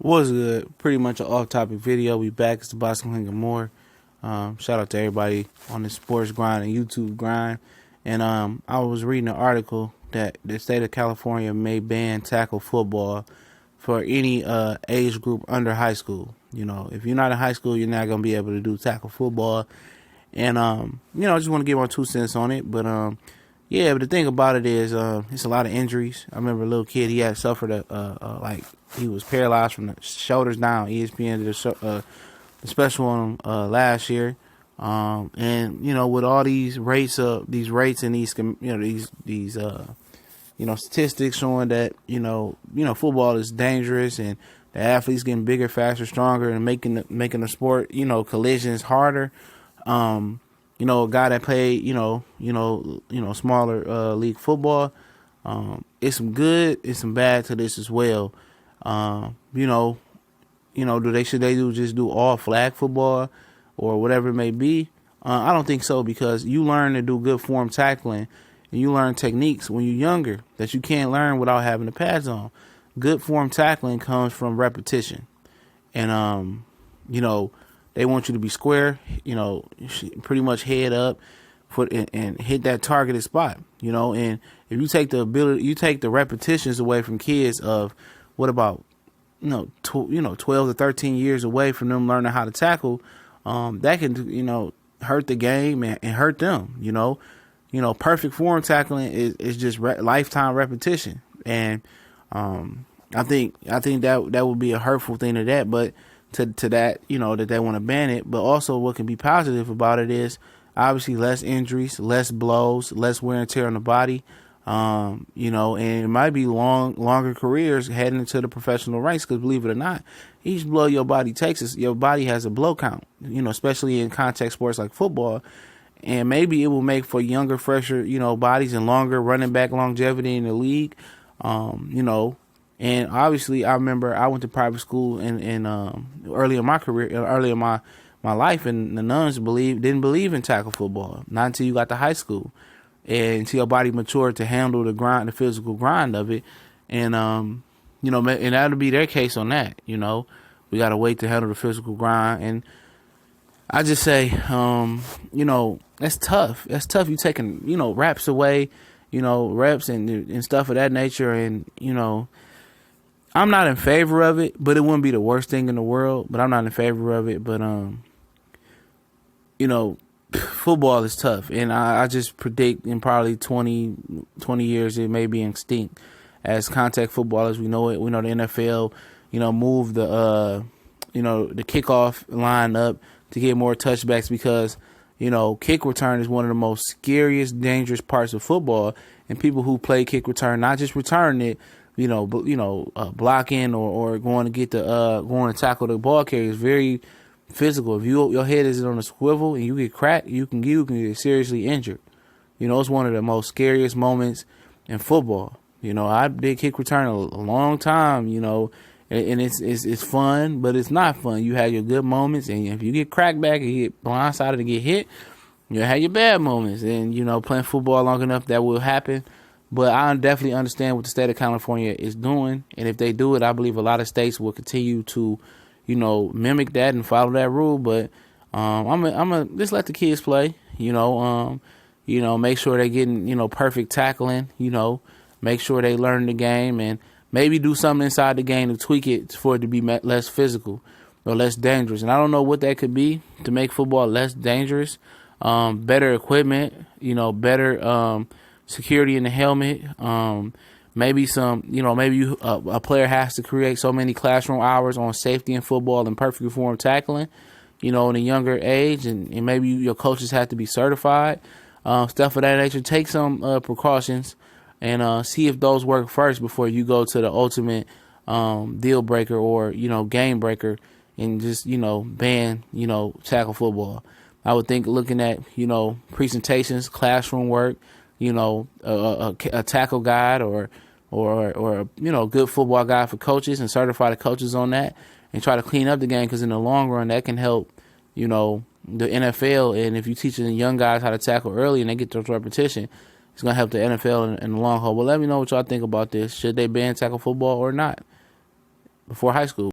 Was good. Pretty much an off-topic video. We back. It's the Boston King and more. Shout out to everybody on the sports grind and YouTube grind. And I was reading an article that the state of California may ban tackle football for any age group under high school. You know, if you're not in high school, you're not gonna be able to do tackle football. And I just want to give my 2 cents on it. But yeah, but the thing about it is, it's a lot of injuries. I remember a little kid, he had suffered he was paralyzed from the shoulders down. ESPN did a special on him last year. And with all these rates and these statistics showing that football is dangerous and the athletes getting bigger, faster, stronger, and making the sport collisions harder. A guy that played smaller league football. It's some good, it's some bad to this as well. Should they just do all flag football or whatever it may be? I don't think so, because you learn to do good form tackling and you learn techniques when you're younger that you can't learn without having the pads on. Good form tackling comes from repetition, and they want you to be square, pretty much head up, foot and hit that targeted spot, and if you take the repetitions away from kids of what about 12 to 13 years away from them learning how to tackle, that can hurt the game and hurt them. Perfect form tackling is just lifetime repetition, and I think that would be a hurtful thing to that, but to that that they want to ban it. But also what can be positive about it is obviously less injuries, less blows, less wear and tear on the body. And it might be longer careers heading into the professional ranks, because believe it or not, each blow your body takes, your body has a blow count, especially in contact sports like football. And maybe it will make for younger, fresher, bodies and longer running back longevity in the league. And obviously I remember I went to private school and early in my career, early in my life, and the nuns didn't believe in tackle football, not until you got to high school. And until your body matured to handle the grind, the physical grind of it. And, and that'll be their case on that. We got to wait to handle the physical grind. And I just say, that's tough. That's tough. You taking, reps away, reps and stuff of that nature. And, I'm not in favor of it, but it wouldn't be the worst thing in the world. But I'm not in favor of it. But, football is tough, and I just predict in probably 20 years it may be extinct as contact football as we know it. We know the NFL, move the kickoff line up to get more touchbacks, because kick return is one of the most scariest, dangerous parts of football. And people who play kick return, not just returning it, blocking or going to get going to tackle the ball carrier, is very physical. If your head is on a swivel and you get cracked, you can get seriously injured. It's one of the most scariest moments in football. I did kick return a long time, and it's fun, but it's not fun. You have your good moments, and if you get cracked back and you get blindsided and get hit, you have your bad moments. And playing football long enough, that will happen. But I definitely understand what the state of California is doing, and if they do it, I believe a lot of states will continue to mimic that and follow that rule. But I'm gonna just let the kids play. Make sure they're getting perfect tackling. Make sure they learn the game, and maybe do something inside the game to tweak it for it to be less physical or less dangerous. And I don't know what that could be to make football less dangerous. Better equipment, better security in the helmet. Maybe a player has to create so many classroom hours on safety in football and perfect form tackling, in a younger age, and maybe your coaches have to be certified, stuff of that nature. Take some precautions and see if those work first before you go to the ultimate deal breaker or game breaker and just ban tackle football. I would think looking at presentations, classroom work, a tackle guide or good football guide for coaches, and certify the coaches on that, and try to clean up the game, because in the long run that can help the NFL. And if you teach the young guys how to tackle early and they get those repetition, it's gonna help the NFL in the long haul. But let me know what y'all think about this. Should they ban tackle football or not before high school?